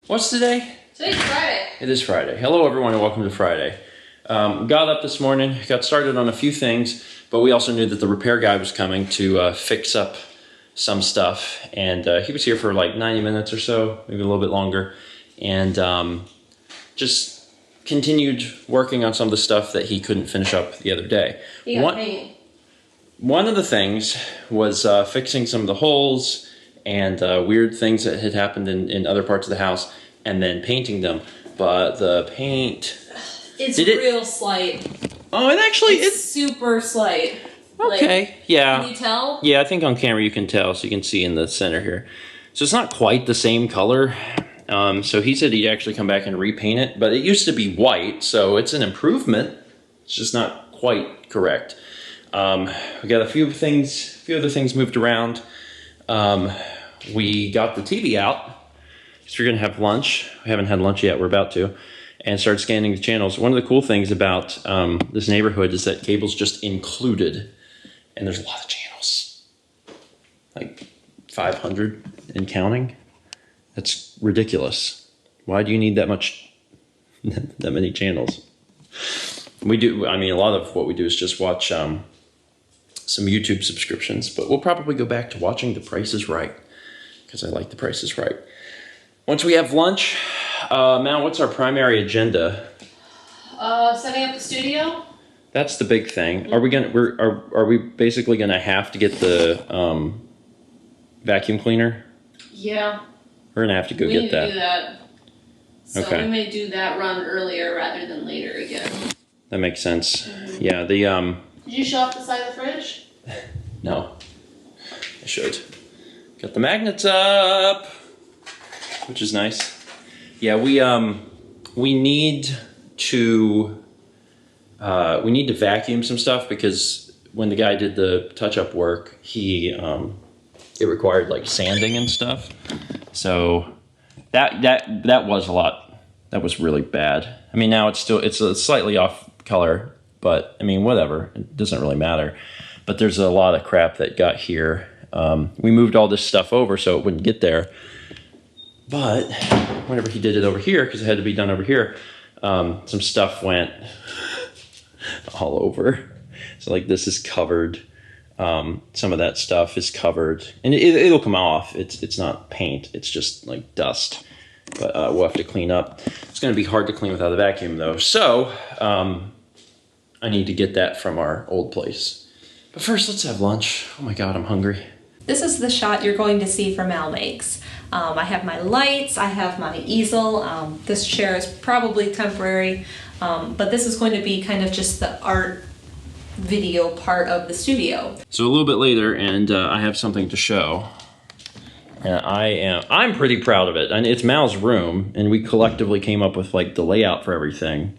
What's today? Today's Friday. It is Friday. Hello, everyone, and welcome to Friday. Got up this morning, got started on a few things, but we also knew that the repair guy was coming to fix up some stuff, and he was here for like 90 minutes or so, maybe a little bit longer, and just continued working on some of the stuff that he couldn't finish up the other day. He got paint. One of the things was fixing some of the holes and weird things that had happened in other parts of the house, and then painting them. But the paint... It's real slight. Oh, it actually... It's super slight. Okay, like, yeah. Can you tell? Yeah, I think on camera you can tell, so you can see in the center here. So it's not quite the same color. So he said he'd actually come back and repaint it, but it used to be white, so it's an improvement. It's just not quite correct. We got a few other things moved around. We got the TV out, because we're gonna have lunch. We haven't had lunch yet, we're about to, and started scanning the channels. One of the cool things about this neighborhood is that cable's just included, and there's a lot of channels, like 500 and counting. That's ridiculous. Why do you need that many channels? We do, I mean, a lot of what we do is just watch some YouTube subscriptions, but we'll probably go back to watching The Price is Right, because I like The Price is Right. Once we have lunch, Mal, what's our primary agenda? Setting up the studio. That's the big thing. Are we gonna? Are we basically gonna have to get the vacuum cleaner? Yeah. We're gonna have to go we get need that. To do that. So Okay. we may do that run earlier rather than later again. That makes sense. Mm-hmm. Yeah. The Did you show off the side of the fridge? No. I should. Got the magnets up, which is nice. Yeah, we need to vacuum some stuff, because when the guy did the touch-up work, it required like sanding and stuff. So that was a lot. That was really bad. I mean, now it's a slightly off color, but I mean, whatever. It doesn't really matter. But there's a lot of crap that got here. We moved all this stuff over so it wouldn't get there. But whenever he did it over here, because it had to be done over here, some stuff went all over. So like this is covered. Some of that stuff is covered, and it'll come off. It's not paint. It's just like dust. But we'll have to clean up. It's going to be hard to clean without a vacuum, though. So I need to get that from our old place. But first, let's have lunch. Oh my God, I'm hungry. This is the shot you're going to see from Al Makes. I have my lights, I have my easel. This chair is probably temporary, but this is going to be kind of just the art video part of the studio. So a little bit later, and I have something to show. And I'm pretty proud of it. And it's Mal's room, and we collectively came up with like the layout for everything.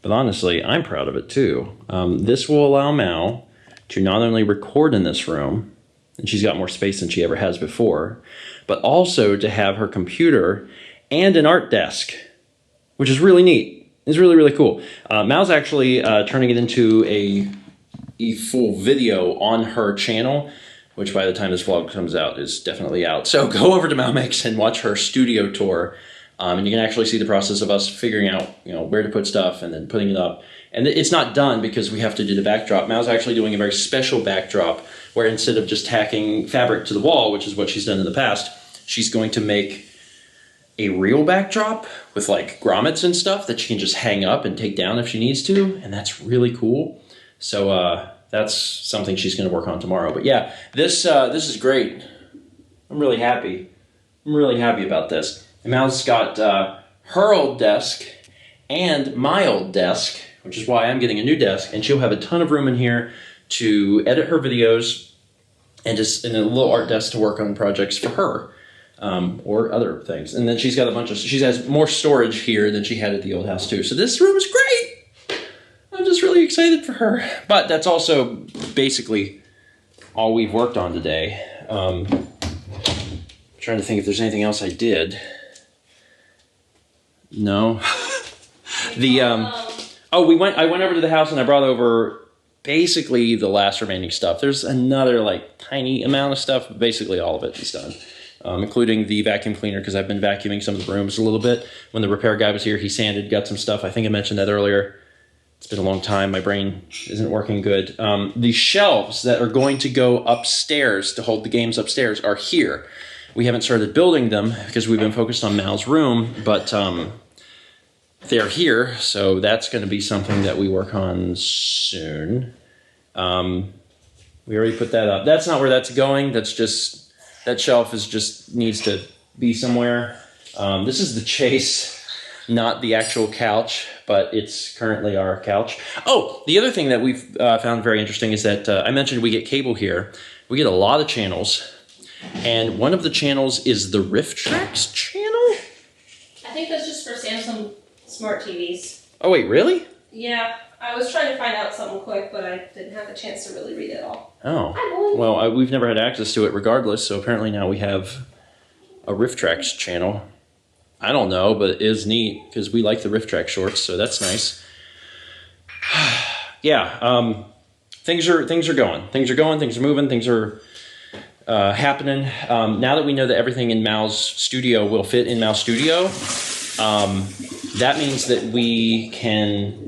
But honestly, I'm proud of it too. This will allow Mal to not only record in this room, and she's got more space than she ever has before, but also to have her computer and an art desk, which is really neat. It's really, really cool. Mal's actually turning it into a full video on her channel, which by the time this vlog comes out is definitely out. So go over to Mal Makes and watch her studio tour, and you can actually see the process of us figuring out, where to put stuff and then putting it up. And it's not done because we have to do the backdrop. Mal's actually doing a very special backdrop where instead of just tacking fabric to the wall, which is what she's done in the past, she's going to make a real backdrop with like grommets and stuff that she can just hang up and take down if she needs to, and that's really cool. So that's something she's going to work on tomorrow. But yeah, this is great. I'm really happy. I'm really happy about this. And Mal's got her old desk and my old desk, which is why I'm getting a new desk, and she'll have a ton of room in here to edit her videos and just in a little art desk to work on projects for her. Or other things. And then she has more storage here than she had at the old house too. So this room is great. I'm just really excited for her. But that's also basically all we've worked on today. Trying to think if there's anything else I did. No. I went over to the house and I brought over basically the last remaining stuff. There's another like tiny amount of stuff, but basically all of it is done. including the vacuum cleaner, because I've been vacuuming some of the rooms a little bit. When the repair guy was here, he sanded, got some stuff. I think I mentioned that earlier. It's been a long time. My brain isn't working good. The shelves that are going to go upstairs to hold the games upstairs are here. We haven't started building them because we've been focused on Mal's room, but they're here, so that's going to be something that we work on soon. We already put that up. That's not where that's going. That's just, that shelf is just needs to be somewhere. This is the Chase, not the actual couch, but it's currently our couch. Oh, the other thing that we've found very interesting is that I mentioned we get cable here. We get a lot of channels, and one of the channels is the RiffTrax channel. I think that's just for Samsung smart TVs. Oh wait, really? Yeah, I was trying to find out something quick, but I didn't have a chance to really read it all. Oh, Hi, boy. well, we've never had access to it regardless, so apparently now we have a RiffTrax channel. I don't know, but it is neat because we like the RiffTrax shorts, so that's nice. Yeah, things are going. Things are moving, things are happening. Now that we know that everything in Mal's studio will fit in Mal's studio, that means that we can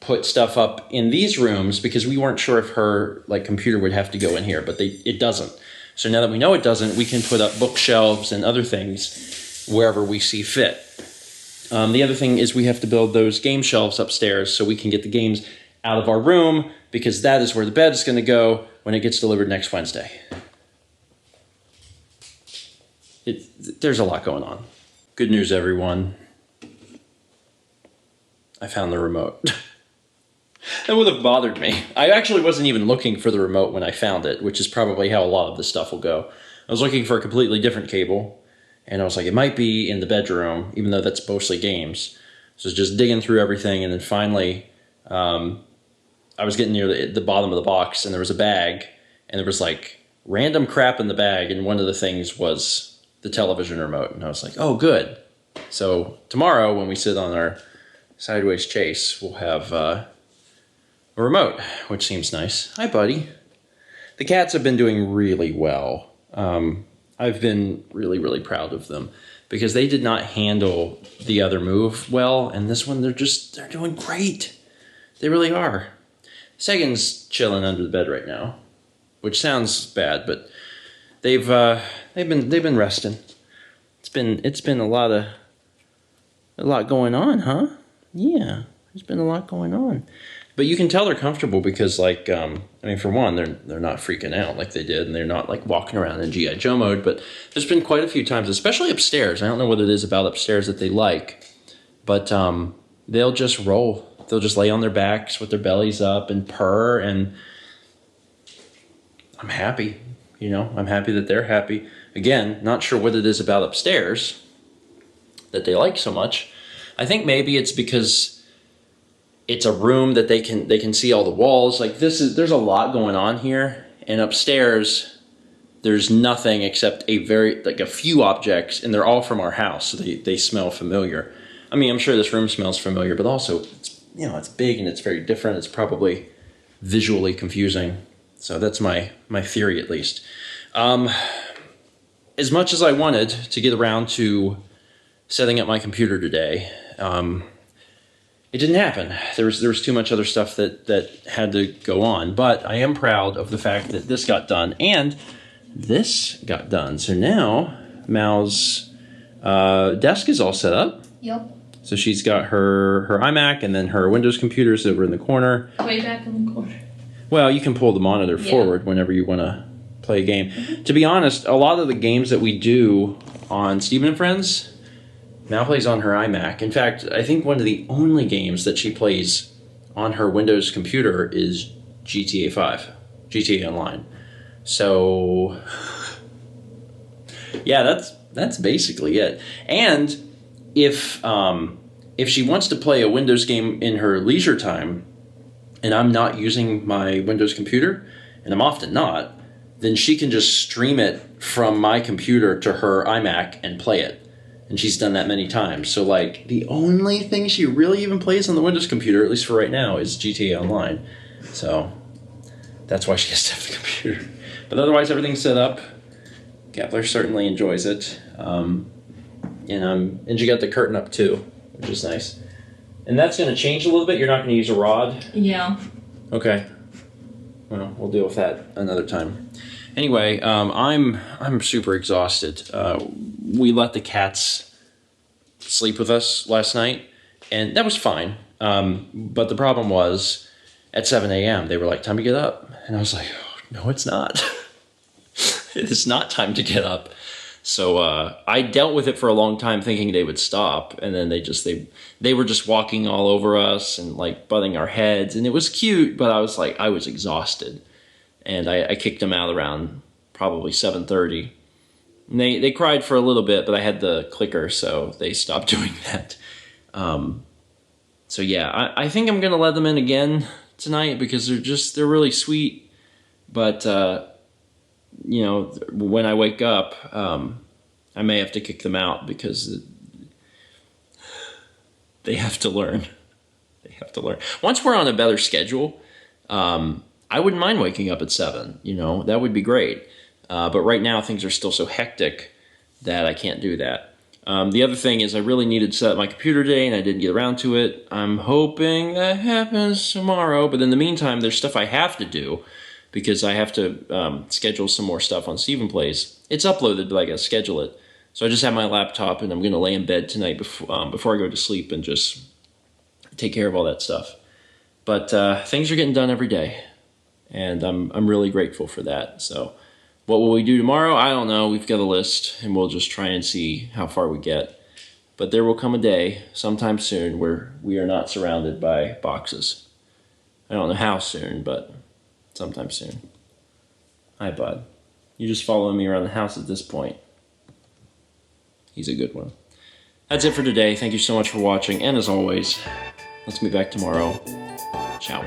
put stuff up in these rooms because we weren't sure if her computer would have to go in here, but it doesn't. So now that we know it doesn't, we can put up bookshelves and other things wherever we see fit. The other thing is we have to build those game shelves upstairs so we can get the games out of our room because that is where the bed is going to go when it gets delivered next Wednesday. There's a lot going on. Good news, everyone. I found the remote. That would have bothered me. I actually wasn't even looking for the remote when I found it, which is probably how a lot of this stuff will go. I was looking for a completely different cable, and I was like, it might be in the bedroom, even though that's mostly games. So just digging through everything, and then finally, I was getting near the bottom of the box, and there was a bag, and there was random crap in the bag, and one of the things was the television remote, and I was like, oh, good. So tomorrow, when we sit on our sideways chase, we'll have a remote, which seems nice. Hi, buddy. The cats have been doing really well. I've been really, really proud of them because they did not handle the other move well, and this one they're doing great. They really are. Sagan's chilling under the bed right now, which sounds bad, but they've been resting. It's been a lot going on, huh? Yeah, there's been a lot going on. But you can tell they're comfortable because, for one, they're not freaking out like they did, and they're not walking around in G.I. Joe mode. But there's been quite a few times, especially upstairs. I don't know what it is about upstairs that they like, but they'll just roll. They'll just lay on their backs with their bellies up and purr, and I'm happy. I'm happy that they're happy. Again, not sure what it is about upstairs that they like so much. I think maybe it's because it's a room that they can see all the walls. There's a lot going on here, and upstairs there's nothing except a few objects, and they're all from our house, so they smell familiar. I mean, I'm sure this room smells familiar, but also it's big and it's very different. It's probably visually confusing. So that's my theory, at least. As much as I wanted to get around to setting up my computer today, it didn't happen. There was too much other stuff that had to go on. But I am proud of the fact that this got done and this got done. So now Mal's desk is all set up. Yep. So she's got her iMac and then her Windows computers over in the corner. Way back in the corner. Well, you can pull the monitor forward whenever you want to play a game. Mm-hmm. To be honest, a lot of the games that we do on Steven and Friends, Mal plays on her iMac. In fact, I think one of the only games that she plays on her Windows computer is GTA 5, GTA Online. So, yeah, that's basically it. And if she wants to play a Windows game in her leisure time, and I'm not using my Windows computer, and I'm often not, then she can just stream it from my computer to her iMac and play it. And she's done that many times. So, the only thing she really even plays on the Windows computer, at least for right now, is GTA Online. So, that's why she has to have the computer. But otherwise, everything's set up. Kepler certainly enjoys it. And she got the curtain up too, which is nice. And that's going to change a little bit. You're not going to use a rod. Yeah. Okay. Well, we'll deal with that another time. Anyway, I'm super exhausted. We let the cats sleep with us last night, and that was fine. But the problem was, at 7 a.m., they were like, time to get up. And I was like, oh, no, it's not. It is not time to get up. So I dealt with it for a long time thinking they would stop. And then they were just walking all over us and like butting our heads. And it was cute, but I was exhausted. And I kicked them out around probably 7:30. And they cried for a little bit, but I had the clicker, so they stopped doing that. So yeah, I think I'm going to let them in again tonight because they're really sweet. But, when I wake up, I may have to kick them out because they have to learn. They have to learn. Once we're on a better schedule, I wouldn't mind waking up at 7, that would be great. But right now things are still so hectic that I can't do that. The other thing is I really needed to set up my computer today and I didn't get around to it. I'm hoping that happens tomorrow, but in the meantime, there's stuff I have to do because I have to schedule some more stuff on Stephen Plays. It's uploaded, but I gotta schedule it. So I just have my laptop and I'm gonna lay in bed tonight before I go to sleep and just take care of all that stuff. But things are getting done every day. And I'm really grateful for that. So what will we do tomorrow? I don't know. We've got a list, and we'll just try and see how far we get. But there will come a day, sometime soon, where we are not surrounded by boxes. I don't know how soon, but sometime soon. Hi, bud. You're just following me around the house at this point. He's a good one. That's it for today. Thank you so much for watching. And as always, let's meet back tomorrow. Ciao.